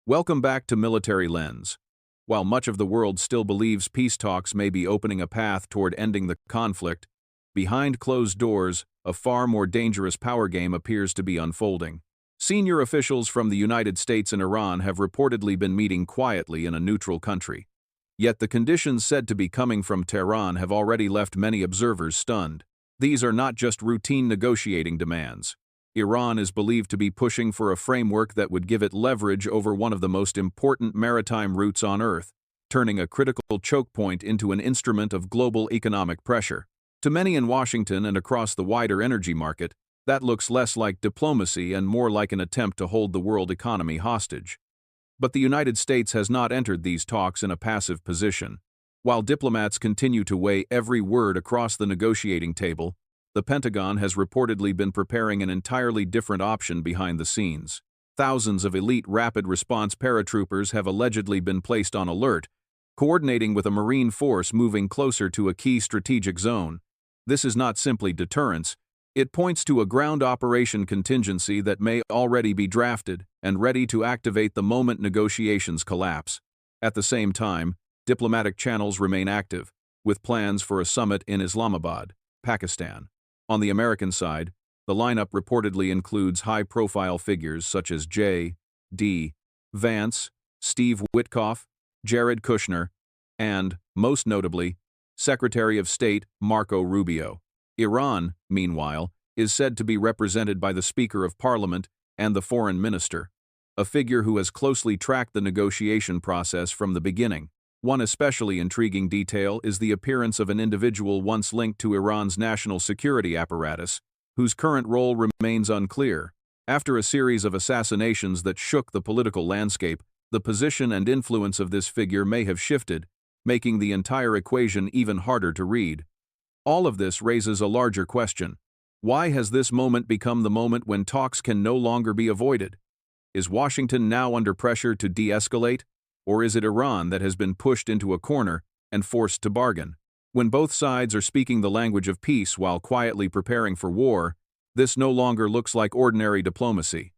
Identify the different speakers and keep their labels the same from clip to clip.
Speaker 1: Welcome back to Military Lens. While much of the world still believes peace talks may be opening a path toward ending the conflict, behind closed doors, a far more dangerous power game appears to be unfolding. Senior officials from the United States and Iran have reportedly been meeting quietly in a neutral country. Yet the conditions said to be coming from Tehran have already left many observers stunned. These are not just routine negotiating demands. Iran is believed to be pushing for a framework that would give it leverage over one of the most important maritime routes on Earth, turning a critical choke point into an instrument of global economic pressure. To many in Washington and across the wider energy market, that looks less like diplomacy and more like an attempt to hold the world economy hostage. But the United States has not entered these talks in a passive position. While diplomats continue to weigh every word across the negotiating table, the Pentagon has reportedly been preparing an entirely different option behind the scenes. Thousands of elite rapid response paratroopers have allegedly been placed on alert, coordinating with a Marine force moving closer to a key strategic zone. This is not simply deterrence. It points to a ground operation contingency that may already be drafted and ready to activate the moment negotiations collapse. At the same time, diplomatic channels remain active, with plans for a summit in Islamabad, Pakistan. On the American side, the lineup reportedly includes high-profile figures such as J.D. Vance, Steve Witkoff, Jared Kushner, and, most notably, Secretary of State Marco Rubio. Iran, meanwhile, is said to be represented by the Speaker of Parliament and the Foreign Minister, a figure who has closely tracked the negotiation process from the beginning. One especially intriguing detail is the appearance of an individual once linked to Iran's national security apparatus, whose current role remains unclear. After a series of assassinations that shook the political landscape, the position and influence of this figure may have shifted, making the entire equation even harder to read. All of this raises a larger question. Why has this moment become the moment when talks can no longer be avoided? Is Washington now under pressure to de-escalate? Or is it Iran that has been pushed into a corner and forced to bargain? When both sides are speaking the language of peace while quietly preparing for war, this no longer looks like ordinary diplomacy.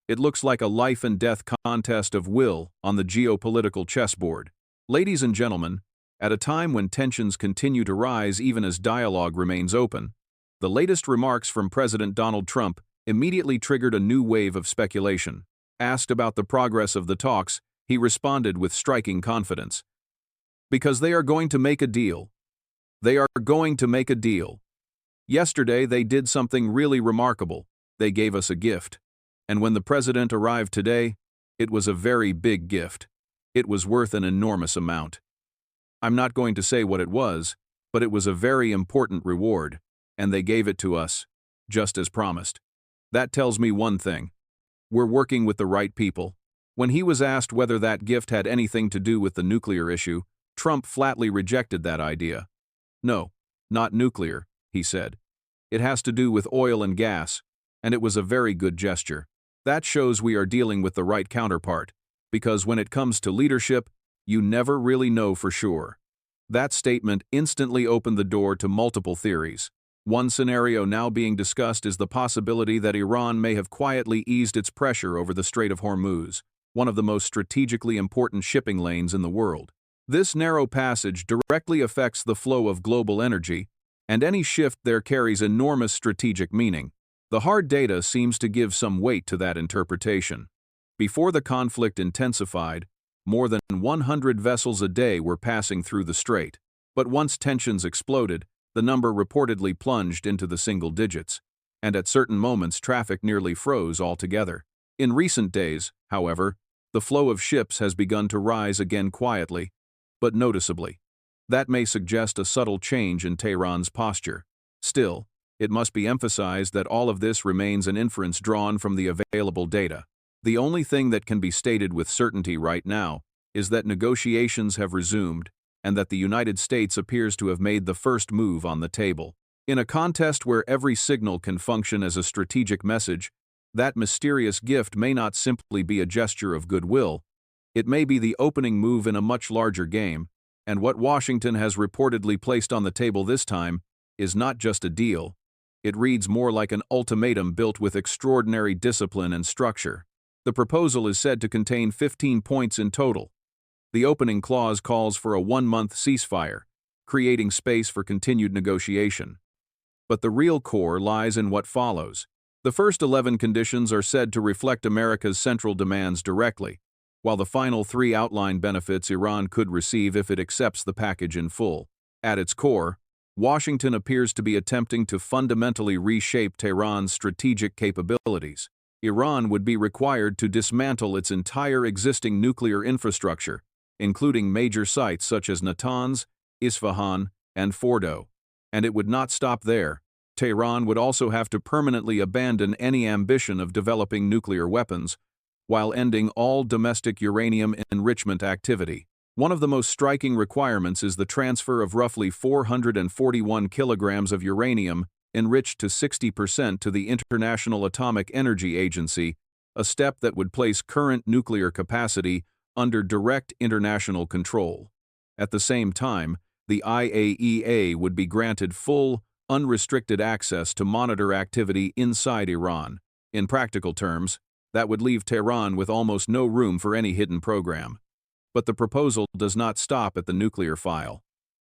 Speaker 1: It looks like a life-and-death contest of will on the geopolitical chessboard. Ladies and gentlemen, at a time when tensions continue to rise even as dialogue remains open, the latest remarks from President Donald Trump immediately triggered a new wave of speculation. Asked about the progress of the talks, he responded with striking confidence. Because they are going to make a deal. They are going to make a deal. Yesterday they did something really remarkable. They gave us a gift. And when the president arrived today, it was a very big gift. It was worth an enormous amount. I'm not going to say what it was, but it was a very important reward, and they gave it to us, just as promised. That tells me one thing. We're working with the right people. When he was asked whether that gift had anything to do with the nuclear issue, Trump flatly rejected that idea. No, not nuclear, he said. It has to do with oil and gas, and it was a very good gesture. That shows we are dealing with the right counterpart, because when it comes to leadership, you never really know for sure. That statement instantly opened the door to multiple theories. One scenario now being discussed is the possibility that Iran may have quietly eased its pressure over the Strait of Hormuz, one of the most strategically important shipping lanes in the world. This narrow passage directly affects the flow of global energy, and any shift there carries enormous strategic meaning. The hard data seems to give some weight to that interpretation. Before the conflict intensified, more than 100 vessels a day were passing through the strait. But once tensions exploded, the number reportedly plunged into the single digits, and at certain moments traffic nearly froze altogether. In recent days, however, the flow of ships has begun to rise again quietly, but noticeably. That may suggest a subtle change in Tehran's posture. Still, it must be emphasized that all of this remains an inference drawn from the available data. The only thing that can be stated with certainty right now is that negotiations have resumed and that the United States appears to have made the first move on the table. In a contest where every signal can function as a strategic message, that mysterious gift may not simply be a gesture of goodwill. It may be the opening move in a much larger game, and what Washington has reportedly placed on the table this time is not just a deal. It reads more like an ultimatum built with extraordinary discipline and structure. The proposal is said to contain 15 points in total. The opening clause calls for a 1-month ceasefire, creating space for continued negotiation. But the real core lies in what follows. The first 11 conditions are said to reflect America's central demands directly, while the final 3 outline benefits Iran could receive if it accepts the package in full. At its core, Washington appears to be attempting to fundamentally reshape Tehran's strategic capabilities. Iran would be required to dismantle its entire existing nuclear infrastructure, including major sites such as Natanz, Isfahan, and Fordo. And it would not stop there. Tehran would also have to permanently abandon any ambition of developing nuclear weapons, while ending all domestic uranium enrichment activity. One of the most striking requirements is the transfer of roughly 441 kilograms of uranium enriched to 60% to the International Atomic Energy Agency, a step that would place current nuclear capacity under direct international control. At the same time, the IAEA would be granted full, unrestricted access to monitor activity inside Iran. In practical terms, that would leave Tehran with almost no room for any hidden program. But the proposal does not stop at the nuclear file.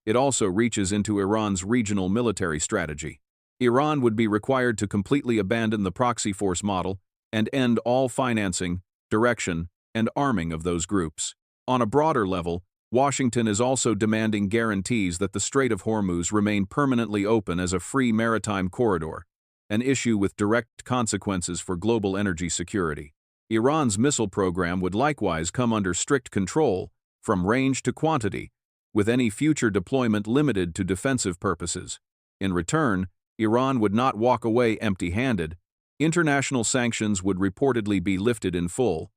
Speaker 1: It also reaches into Iran's regional military strategy. Iran would be required to completely abandon the proxy force model and end all financing, direction, and arming of those groups. On a broader level, Washington is also demanding guarantees that the Strait of Hormuz remain permanently open as a free maritime corridor, an issue with direct consequences for global energy security. Iran's missile program would likewise come under strict control, from range to quantity, with any future deployment limited to defensive purposes. In return, Iran would not walk away empty-handed. International sanctions would reportedly be lifted in full,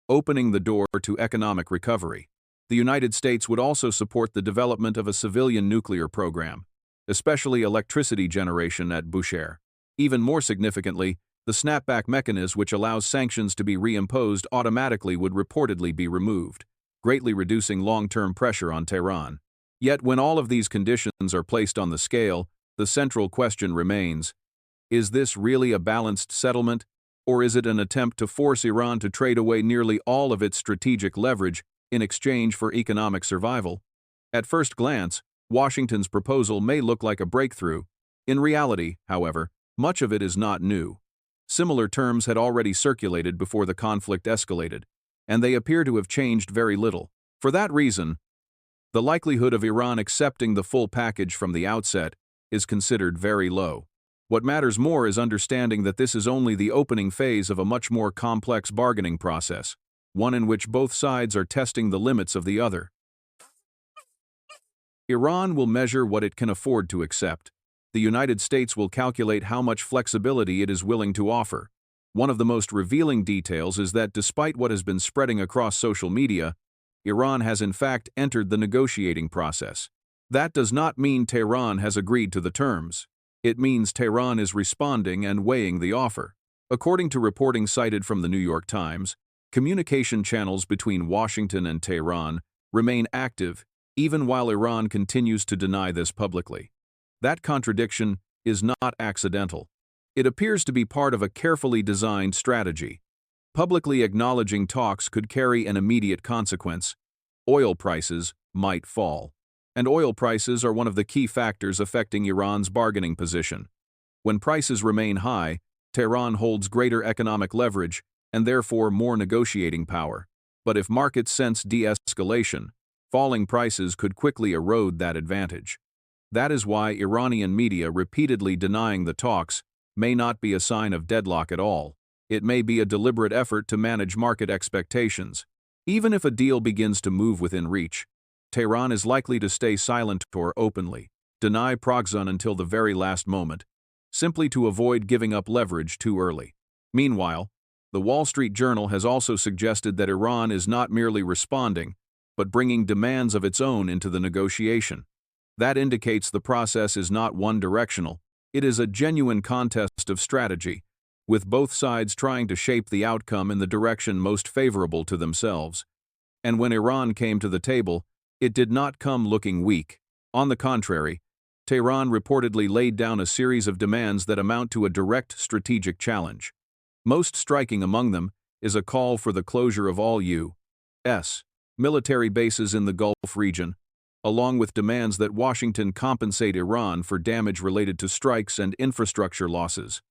Speaker 1: opening the door to economic recovery. The United States would also support the development of a civilian nuclear program, especially electricity generation at Bushehr. Even more significantly, the snapback mechanism which allows sanctions to be reimposed automatically would reportedly be removed, greatly reducing long-term pressure on Tehran. Yet when all of these conditions are placed on the scale, the central question remains: is this really a balanced settlement, or is it an attempt to force Iran to trade away nearly all of its strategic leverage in exchange for economic survival? At first glance, Washington's proposal may look like a breakthrough. In reality, however, much of it is not new. Similar terms had already circulated before the conflict escalated, and they appear to have changed very little. For that reason, the likelihood of Iran accepting the full package from the outset is considered very low. What matters more is understanding that this is only the opening phase of a much more complex bargaining process, one in which both sides are testing the limits of the other. Iran will measure what it can afford to accept. The United States will calculate how much flexibility it is willing to offer. One of the most revealing details is that despite what has been spreading across social media, Iran has in fact entered the negotiating process. That does not mean Tehran has agreed to the terms. It means Tehran is responding and weighing the offer. According to reporting cited from the New York Times, communication channels between Washington and Tehran remain active even while Iran continues to deny this publicly. That contradiction is not accidental. It appears to be part of a carefully designed strategy. Publicly acknowledging talks could carry an immediate consequence: oil prices might fall. And oil prices are one of the key factors affecting Iran's bargaining position. When prices remain high, Tehran holds greater economic leverage and therefore more negotiating power. But if markets sense de-escalation, falling prices could quickly erode that advantage. That is why Iranian media repeatedly denying the talks may not be a sign of deadlock at all. It may be a deliberate effort to manage market expectations. Even if a deal begins to move within reach, Tehran is likely to stay silent or openly deny Progzun until the very last moment, simply to avoid giving up leverage too early. Meanwhile, the Wall Street Journal has also suggested that Iran is not merely responding, but bringing demands of its own into the negotiation. That indicates the process is not one-directional. It is a genuine contest of strategy, with both sides trying to shape the outcome in the direction most favorable to themselves. And when Iran came to the table, it did not come looking weak. On the contrary, Tehran reportedly laid down a series of demands that amount to a direct strategic challenge. Most striking among them is a call for the closure of all U.S. military bases in the Gulf region, along with demands that Washington compensate Iran for damage related to strikes and infrastructure losses.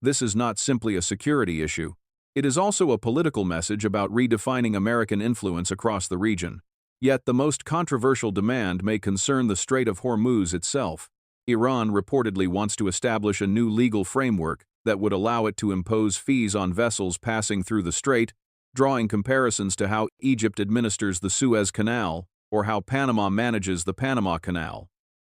Speaker 1: This is not simply a security issue. It is also a political message about redefining American influence across the region. Yet the most controversial demand may concern the Strait of Hormuz itself. Iran reportedly wants to establish a new legal framework that would allow it to impose fees on vessels passing through the strait, drawing comparisons to how Egypt administers the Suez Canal or how Panama manages the Panama Canal.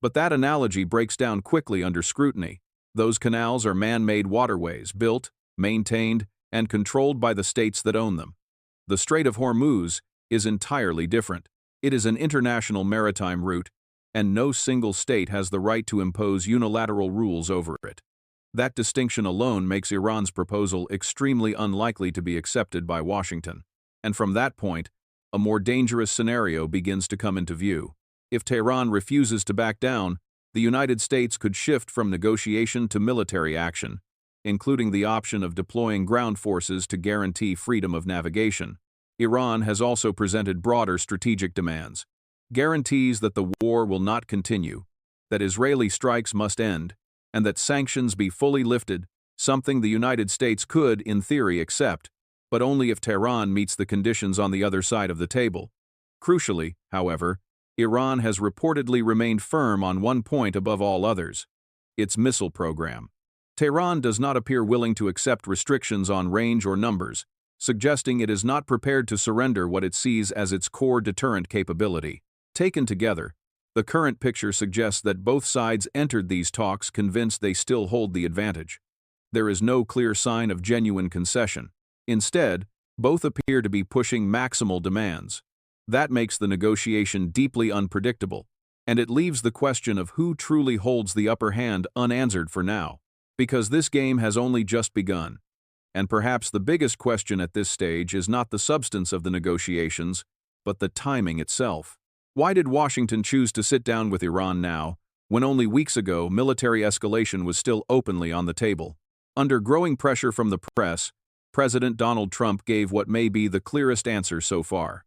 Speaker 1: But that analogy breaks down quickly under scrutiny. Those canals are man-made waterways, built, maintained, and controlled by the states that own them. The Strait of Hormuz is entirely different. It is an international maritime route, and no single state has the right to impose unilateral rules over it. That distinction alone makes Iran's proposal extremely unlikely to be accepted by Washington. And from that point, a more dangerous scenario begins to come into view. If Tehran refuses to back down, the United States could shift from negotiation to military action, including the option of deploying ground forces to guarantee freedom of navigation. Iran has also presented broader strategic demands. Guarantees that the war will not continue, that Israeli strikes must end, and that sanctions be fully lifted, something the United States could, in theory, accept, but only if Tehran meets the conditions on the other side of the table. Crucially, however, Iran has reportedly remained firm on one point above all others: its missile program. Tehran does not appear willing to accept restrictions on range or numbers, suggesting it is not prepared to surrender what it sees as its core deterrent capability. Taken together, the current picture suggests that both sides entered these talks convinced they still hold the advantage. There is no clear sign of genuine concession. Instead, both appear to be pushing maximal demands. That makes the negotiation deeply unpredictable, and it leaves the question of who truly holds the upper hand unanswered for now, because this game has only just begun. And perhaps the biggest question at this stage is not the substance of the negotiations, but the timing itself. Why did Washington choose to sit down with Iran now, when only weeks ago military escalation was still openly on the table? Under growing pressure from the press, President Donald Trump gave what may be the clearest answer so far.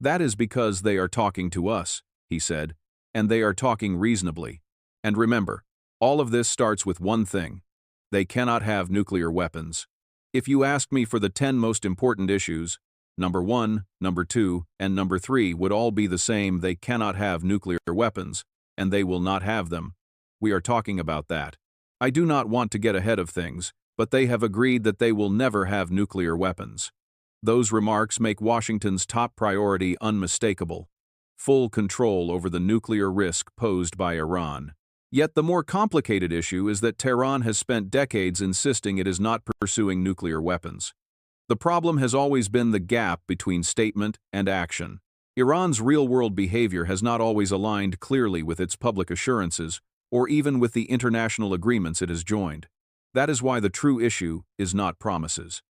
Speaker 1: That is because they are talking to us, he said, and they are talking reasonably. And remember, all of this starts with one thing: they cannot have nuclear weapons. If you ask me for the 10 most important issues, number 1, number 2, and number 3 would all be the same: they cannot have nuclear weapons, and they will not have them. We are talking about that. I do not want to get ahead of things, but they have agreed that they will never have nuclear weapons. Those remarks make Washington's top priority unmistakable: full control over the nuclear risk posed by Iran. Yet the more complicated issue is that Tehran has spent decades insisting it is not pursuing nuclear weapons. The problem has always been the gap between statement and action. Iran's real-world behavior has not always aligned clearly with its public assurances, or even with the international agreements it has joined. That is why the true issue is not promises.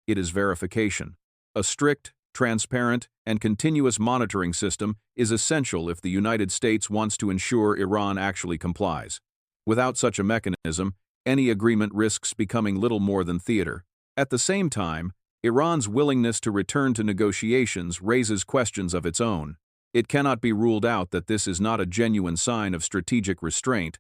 Speaker 1: It is verification. A strict, transparent, and continuous monitoring system is essential if the United States wants to ensure Iran actually complies. Without such a mechanism, any agreement risks becoming little more than theater. At the same time, Iran's willingness to return to negotiations raises questions of its own. It cannot be ruled out that this is not a genuine sign of strategic restraint,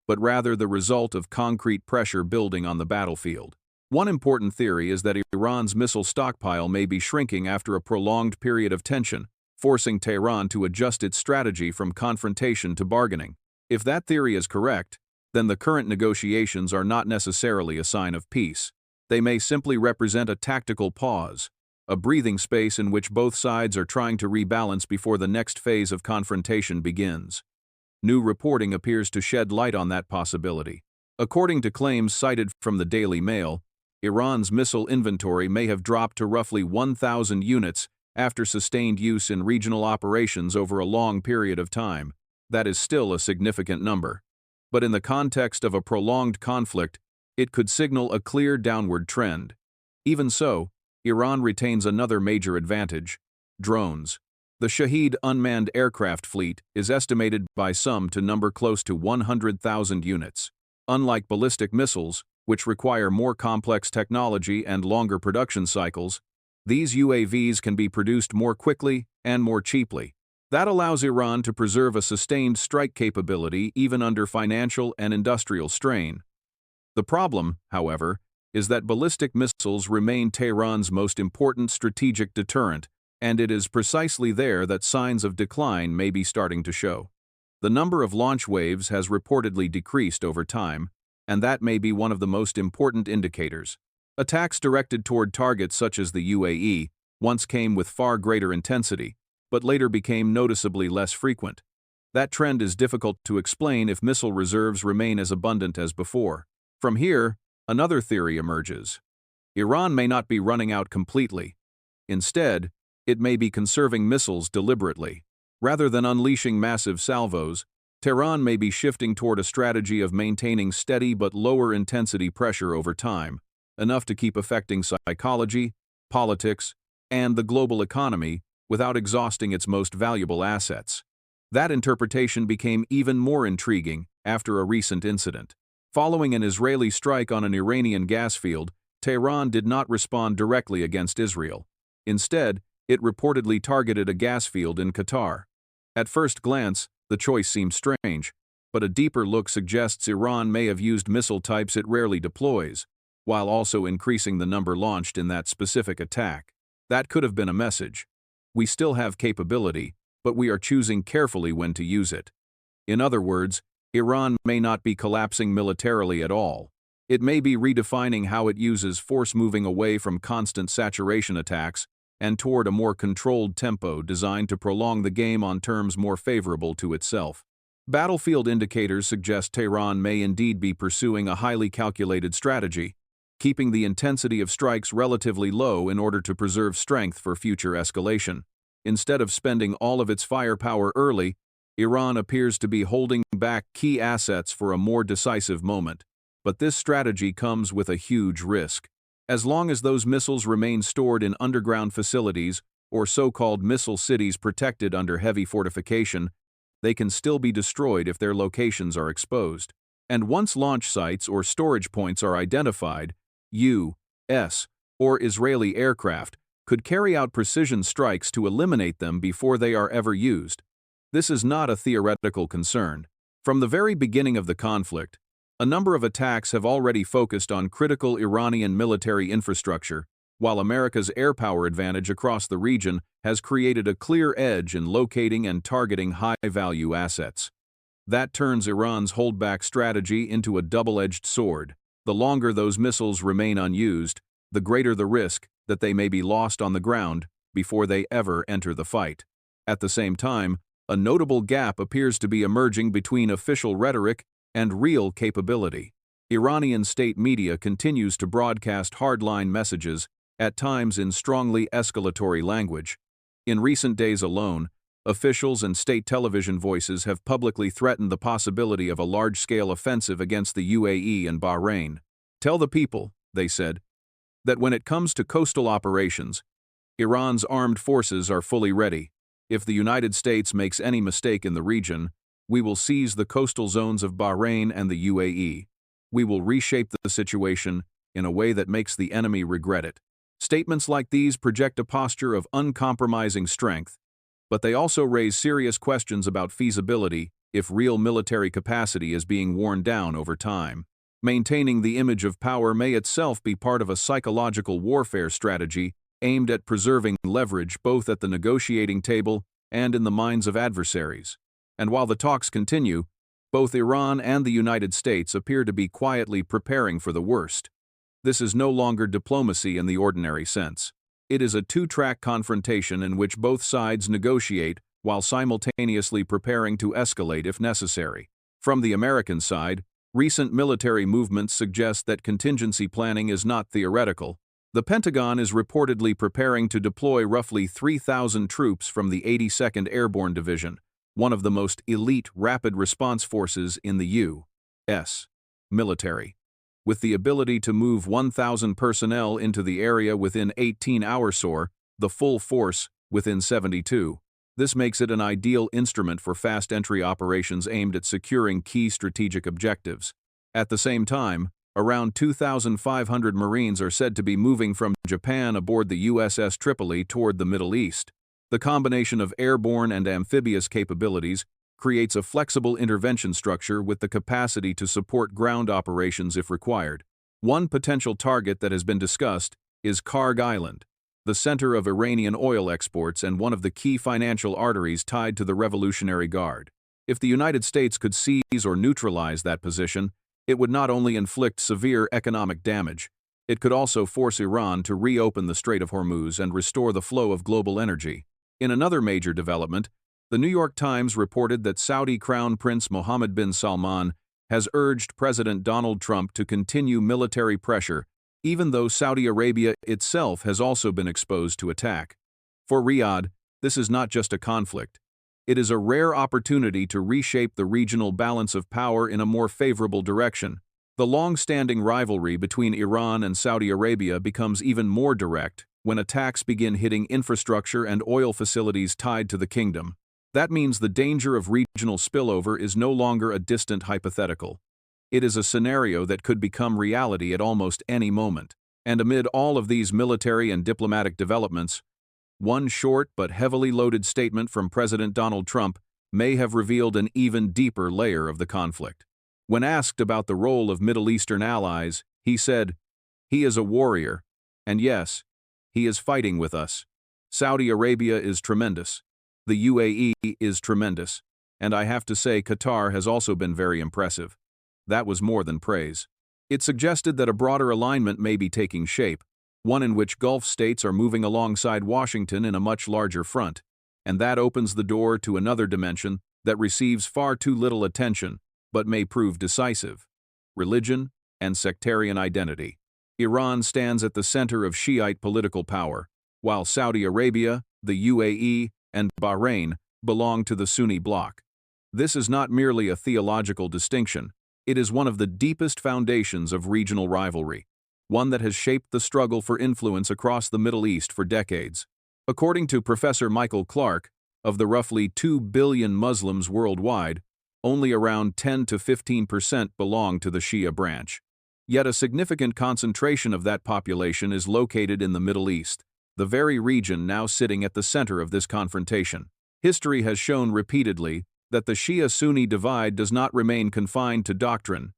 Speaker 1: but rather the result of concrete pressure building on the battlefield. One important theory is that Iran's missile stockpile may be shrinking after a prolonged period of tension, forcing Tehran to adjust its strategy from confrontation to bargaining. If that theory is correct, then the current negotiations are not necessarily a sign of peace. They may simply represent a tactical pause, a breathing space in which both sides are trying to rebalance before the next phase of confrontation begins. New reporting appears to shed light on that possibility. According to claims cited from the Daily Mail, Iran's missile inventory may have dropped to roughly 1,000 units after sustained use in regional operations over a long period of time. That is still a significant number. But in the context of a prolonged conflict, it could signal a clear downward trend. Even so, Iran retains another major advantage: drones. The Shahed unmanned aircraft fleet is estimated by some to number close to 100,000 units. Unlike ballistic missiles, which require more complex technology and longer production cycles, These UAVs can be produced more quickly and more cheaply. That allows Iran to preserve a sustained strike capability even under financial and industrial strain. The problem, however, is that ballistic missiles remain Tehran's most important strategic deterrent, and it is precisely there that signs of decline may be starting to show. The number of launch waves has reportedly decreased over time, and that may be one of the most important indicators. Attacks directed toward targets such as the UAE once came with far greater intensity, but later became noticeably less frequent. That trend is difficult to explain if missile reserves remain as abundant as before. From here, another theory emerges. Iran may not be running out completely. Instead, it may be conserving missiles deliberately. Rather than unleashing massive salvos, Tehran may be shifting toward a strategy of maintaining steady but lower intensity pressure over time, enough to keep affecting psychology, politics, and the global economy without exhausting its most valuable assets. That interpretation became even more intriguing after a recent incident. Following an Israeli strike on an Iranian gas field, Tehran did not respond directly against Israel. Instead, it reportedly targeted a gas field in Qatar. At first glance, the choice seemed strange, but a deeper look suggests Iran may have used missile types it rarely deploys, while also increasing the number launched in that specific attack. That could have been a message. We still have capability, but we are choosing carefully when to use it. In other words, Iran may not be collapsing militarily at all. It may be redefining how it uses force, moving away from constant saturation attacks and toward a more controlled tempo designed to prolong the game on terms more favorable to itself. Battlefield indicators suggest Tehran may indeed be pursuing a highly calculated strategy, keeping the intensity of strikes relatively low in order to preserve strength for future escalation. Instead of spending all of its firepower early, Iran appears to be holding back key assets for a more decisive moment. But this strategy comes with a huge risk. As long as those missiles remain stored in underground facilities or so-called missile cities protected under heavy fortification, they can still be destroyed if their locations are exposed. And once launch sites or storage points are identified, U.S. or Israeli aircraft could carry out precision strikes to eliminate them before they are ever used. This is not a theoretical concern. From the very beginning of the conflict, a number of attacks have already focused on critical Iranian military infrastructure, while America's air power advantage across the region has created a clear edge in locating and targeting high-value assets. That turns Iran's holdback strategy into a double-edged sword. The longer those missiles remain unused, the greater the risk that they may be lost on the ground before they ever enter the fight. At the same time, a notable gap appears to be emerging between official rhetoric and real capability. Iranian state media continues to broadcast hardline messages, at times in strongly escalatory language. In recent days alone, officials and state television voices have publicly threatened the possibility of a large-scale offensive against the UAE and Bahrain. "Tell the people," they said, "that when it comes to coastal operations, Iran's armed forces are fully ready. If the United States makes any mistake in the region, we will seize the coastal zones of Bahrain and the UAE. We will reshape the situation in a way that makes the enemy regret it." Statements like these project a posture of uncompromising strength, but they also raise serious questions about feasibility if real military capacity is being worn down over time. Maintaining the image of power may itself be part of a psychological warfare strategy aimed at preserving leverage both at the negotiating table and in the minds of adversaries. And while the talks continue, both Iran and the United States appear to be quietly preparing for the worst. This is no longer diplomacy in the ordinary sense. It is a two-track confrontation in which both sides negotiate while simultaneously preparing to escalate if necessary. From the American side, recent military movements suggest that contingency planning is not theoretical. The Pentagon is reportedly preparing to deploy roughly 3,000 troops from the 82nd Airborne Division, one of the most elite rapid response forces in the U.S. military. With the ability to move 1,000 personnel into the area within 18 hours or the full force within 72. This makes it an ideal instrument for fast entry operations aimed at securing key strategic objectives. At the same time, Around 2,500 Marines are said to be moving from Japan aboard the USS Tripoli toward the Middle East. The combination of airborne and amphibious capabilities creates a flexible intervention structure with the capacity to support ground operations if required. One potential target that has been discussed is Karg Island, the center of Iranian oil exports and one of the key financial arteries tied to the Revolutionary Guard. If the United States could seize or neutralize that position, it would not only inflict severe economic damage, it could also force Iran to reopen the Strait of Hormuz and restore the flow of global energy. In another major development, the New York Times reported that Saudi Crown Prince Mohammed bin Salman has urged President Donald Trump to continue military pressure, even though Saudi Arabia itself has also been exposed to attack. For Riyadh, this is not just a conflict. It is a rare opportunity to reshape the regional balance of power in a more favorable direction. The long-standing rivalry between Iran and Saudi Arabia becomes even more direct when attacks begin hitting infrastructure and oil facilities tied to the kingdom. That means the danger of regional spillover is no longer a distant hypothetical. It is a scenario that could become reality at almost any moment. And amid all of these military and diplomatic developments, one short but heavily loaded statement from President Donald Trump may have revealed an even deeper layer of the conflict. When asked about the role of Middle Eastern allies, he said, "He is a warrior, and yes, he is fighting with us. Saudi Arabia is tremendous. The UAE is tremendous. And I have to say Qatar has also been very impressive." That was more than praise. It suggested that a broader alignment may be taking shape, one in which Gulf states are moving alongside Washington in a much larger front, and that opens the door to another dimension that receives far too little attention, but may prove decisive: religion and sectarian identity. Iran stands at the center of Shiite political power, while Saudi Arabia, the UAE, and Bahrain belong to the Sunni bloc. This is not merely a theological distinction, it is one of the deepest foundations of regional rivalry, one that has shaped the struggle for influence across the Middle East for decades. According to Professor Michael Clark, of the roughly 2 billion Muslims worldwide, only around 10 to 15% belong to the Shia branch. Yet a significant concentration of that population is located in the Middle East, the very region now sitting at the center of this confrontation. History has shown repeatedly that the Shia-Sunni divide does not remain confined to doctrine.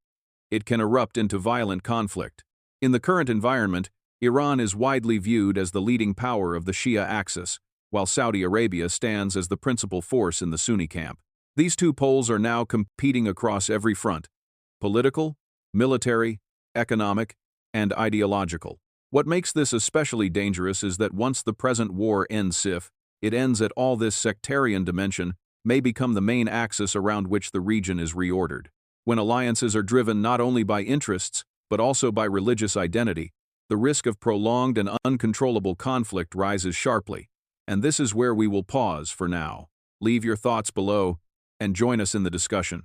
Speaker 1: It can erupt into violent conflict. In the current environment, Iran is widely viewed as the leading power of the Shia axis, while Saudi Arabia stands as the principal force in the Sunni camp. These two poles are now competing across every front: political, military, economic, and ideological. What makes this especially dangerous is that once the present war ends, if it ends at all, this sectarian dimension may become the main axis around which the region is reordered. When alliances are driven not only by interests, but also by religious identity, the risk of prolonged and uncontrollable conflict rises sharply. And this is where we will pause for now. Leave your thoughts below and join us in the discussion.